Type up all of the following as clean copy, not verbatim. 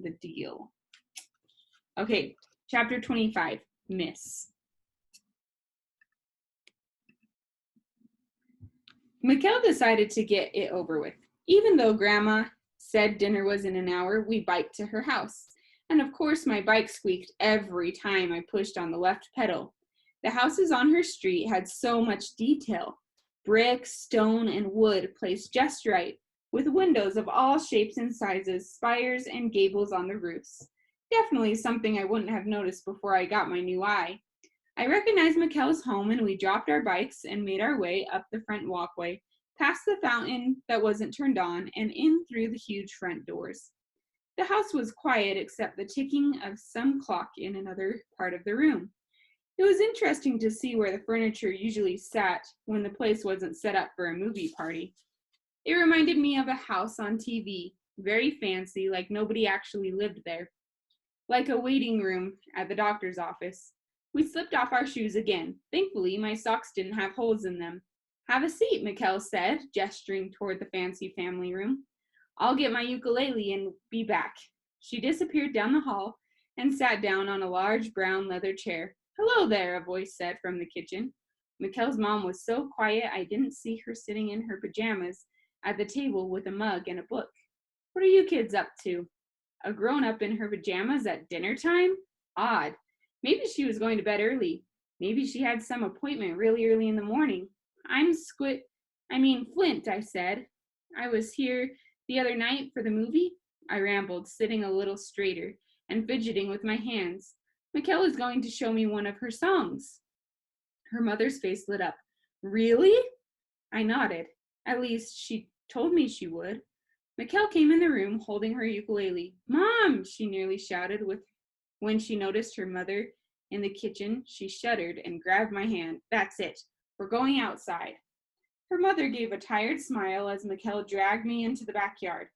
the deal. Okay, chapter 25, Miss. Mikkel decided to get it over with. Even though Grandma said dinner was in an hour, we biked to her house. And of course, my bike squeaked every time I pushed on the left pedal. The houses on her street had so much detail. Brick, stone, and wood placed just right, with windows of all shapes and sizes, spires, and gables on the roofs. Definitely something I wouldn't have noticed before I got my new eye. I recognized Mikkel's home, and we dropped our bikes and made our way up the front walkway, past the fountain that wasn't turned on, and in through the huge front doors. The house was quiet except the ticking of some clock in another part of the room. It was interesting to see where the furniture usually sat when the place wasn't set up for a movie party. It reminded me of a house on TV, very fancy, like nobody actually lived there. Like a waiting room at the doctor's office. We slipped off our shoes again. Thankfully, my socks didn't have holes in them. Have a seat, Mikkel said, gesturing toward the fancy family room. I'll get my ukulele and be back. She disappeared down the hall and sat down on a large brown leather chair. Hello there, a voice said from the kitchen. Mikkel's mom was so quiet I didn't see her sitting in her pajamas at the table with a mug and a book. What are you kids up to? A grown-up in her pajamas at dinner time? Odd. Maybe she was going to bed early. Maybe she had some appointment really early in the morning. I'm Flint, I said. I was here the other night for the movie. I rambled, sitting a little straighter and fidgeting with my hands. Mikkel is going to show me one of her songs. Her mother's face lit up. Really? I nodded. At least she told me she would. Mikkel came in the room holding her ukulele. Mom, she nearly shouted when she noticed her mother in the kitchen. She shuddered and grabbed my hand. That's it. We're going outside. Her mother gave a tired smile as Mikkel dragged me into the backyard.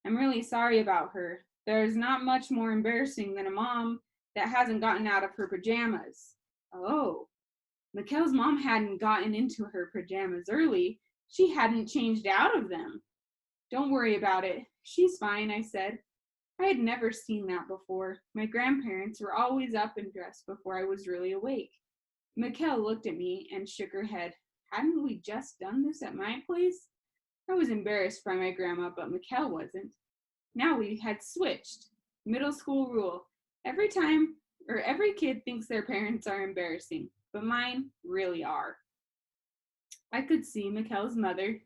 I'm really sorry about her. There's not much more embarrassing than a mom that hasn't gotten out of her pajamas. Oh, Mikkel's mom hadn't gotten into her pajamas early. She hadn't changed out of them. Don't worry about it. She's fine, I said. I had never seen that before. My grandparents were always up and dressed before I was really awake. Mikkel looked at me and shook her head. Hadn't we just done this at my place? I was embarrassed by my grandma, but Mikkel wasn't. Now we had switched. Middle school rule. Every kid thinks their parents are embarrassing, but mine really are. I could see Mikkel's mother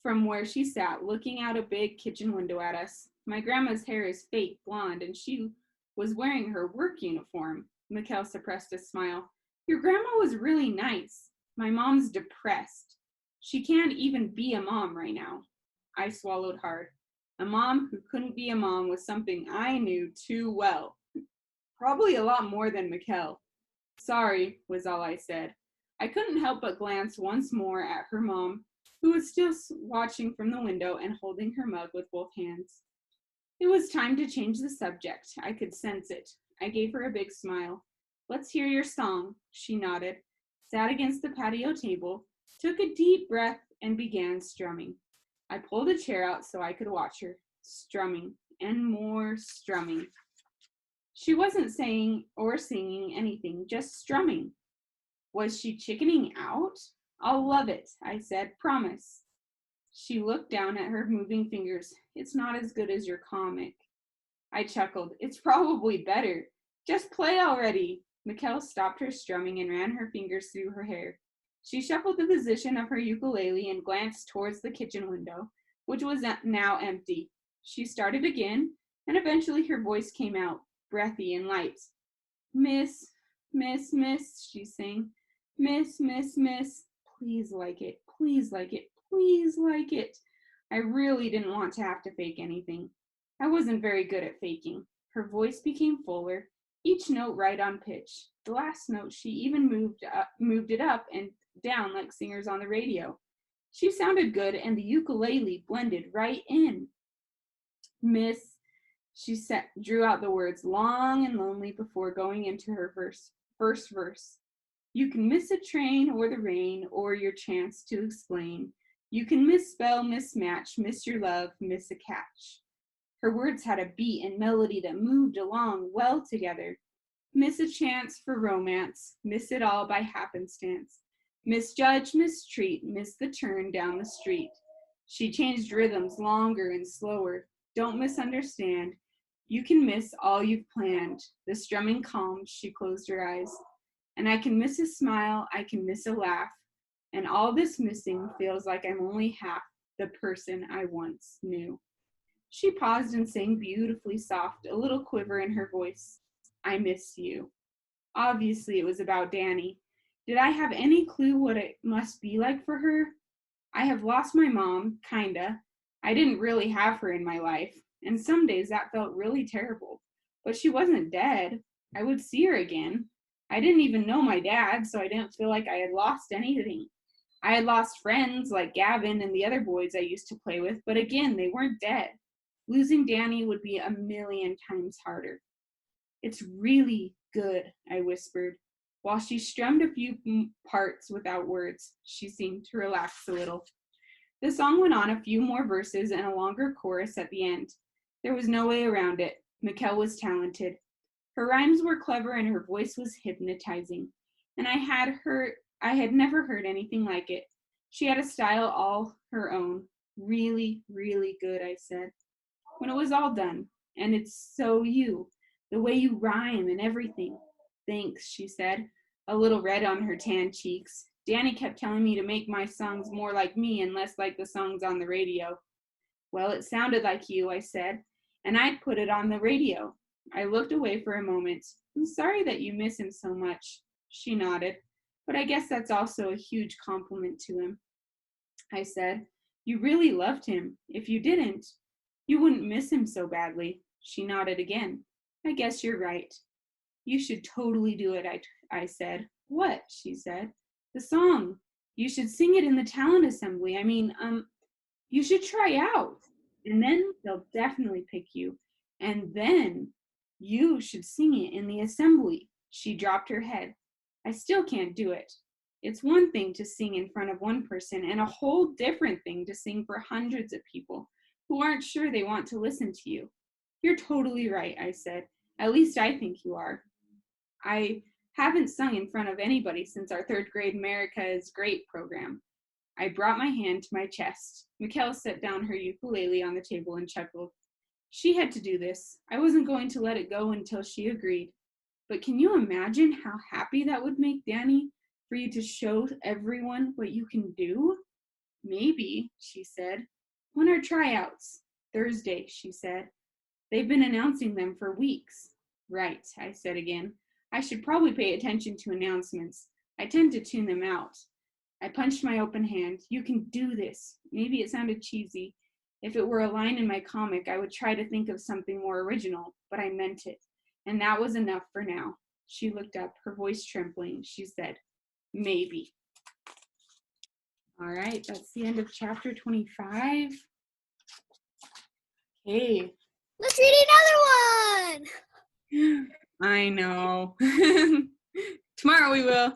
from where she sat, looking out a big kitchen window at us. My grandma's hair is fake blonde, and she was wearing her work uniform. Mikkel suppressed a smile. Your grandma was really nice. My mom's depressed. She can't even be a mom right now. I swallowed hard. A mom who couldn't be a mom was something I knew too well. Probably a lot more than Mikkel. Sorry, was all I said. I couldn't help but glance once more at her mom, who was still watching from the window and holding her mug with both hands. It was time to change the subject. I could sense it. I gave her a big smile. Let's hear your song, she nodded, sat against the patio table, took a deep breath, and began strumming. I pulled a chair out so I could watch her, strumming, and more strumming. She wasn't saying or singing anything, just strumming. Was she chickening out? I'll love it, I said, promise. She looked down at her moving fingers. It's not as good as your comic. I chuckled. It's probably better. Just play already. Mikkel stopped her strumming and ran her fingers through her hair. She shuffled the position of her ukulele and glanced towards the kitchen window, which was now empty. She started again, and eventually her voice came out, breathy and light. Miss, miss, miss, she sang. Miss, miss, miss. Please like it, please like it, please like it. I really didn't want to have to fake anything. I wasn't very good at faking. Her voice became fuller, each note right on pitch. The last note, she even moved it up and down like singers on the radio. She sounded good, and the ukulele blended right in. Miss, she drew out the words long and lonely before going into her first verse. You can miss a train or the rain or your chance to explain. You can misspell, mismatch, miss your love, miss a catch. Her words had a beat and melody that moved along well together. Miss a chance for romance, miss it all by happenstance. Misjudge, mistreat, miss the turn down the street. She changed rhythms longer and slower. Don't misunderstand. You can miss all you've planned. The strumming calmed, she closed her eyes. And I can miss a smile, I can miss a laugh. And all this missing feels like I'm only half the person I once knew. She paused and sang beautifully soft, a little quiver in her voice. I miss you. Obviously, it was about Danny. Did I have any clue what it must be like for her? I have lost my mom, kinda. I didn't really have her in my life, and some days that felt really terrible. But she wasn't dead. I would see her again. I didn't even know my dad, so I didn't feel like I had lost anything. I had lost friends like Gavin and the other boys I used to play with, but again, they weren't dead. Losing Danny would be a million times harder. It's really good, I whispered. While she strummed a few parts without words, she seemed to relax a little. The song went on a few more verses and a longer chorus at the end. There was no way around it. Mikkel was talented. Her rhymes were clever and her voice was hypnotizing. And I had never heard anything like it. She had a style all her own. Really, really good, I said. When it was all done, and it's so you, the way you rhyme and everything. Thanks, she said, a little red on her tan cheeks. Danny kept telling me to make my songs more like me and less like the songs on the radio. Well, it sounded like you, I said, and I'd put it on the radio. I looked away for a moment. I'm sorry that you miss him so much. She nodded, but I guess that's also a huge compliment to him. I said, you really loved him. If you didn't, you wouldn't miss him so badly. She nodded again. I guess you're right. You should totally do it, I said. What? She said. The song. You should sing it in the talent assembly. You should try out. And then they'll definitely pick you. And then you should sing it in the assembly. She dropped her head. I still can't do it. It's one thing to sing in front of one person and a whole different thing to sing for hundreds of people who aren't sure they want to listen to you. You're totally right, I said. At least I think you are. I haven't sung in front of anybody since our third grade America is Great program. I brought my hand to my chest. Mikkel set down her ukulele on the table and chuckled. She had to do this. I wasn't going to let it go until she agreed. But can you imagine how happy that would make Danny for you to show everyone what you can do? Maybe, she said. When are tryouts? Thursday, she said. They've been announcing them for weeks. Right, I said again. I should probably pay attention to announcements. I tend to tune them out. I punched my open hand. You can do this. Maybe it sounded cheesy. If it were a line in my comic, I would try to think of something more original, but I meant it. And that was enough for now. She looked up, her voice trembling. She said, maybe. All right, that's the end of chapter 25. Okay. Let's read another one. I know. Tomorrow we will.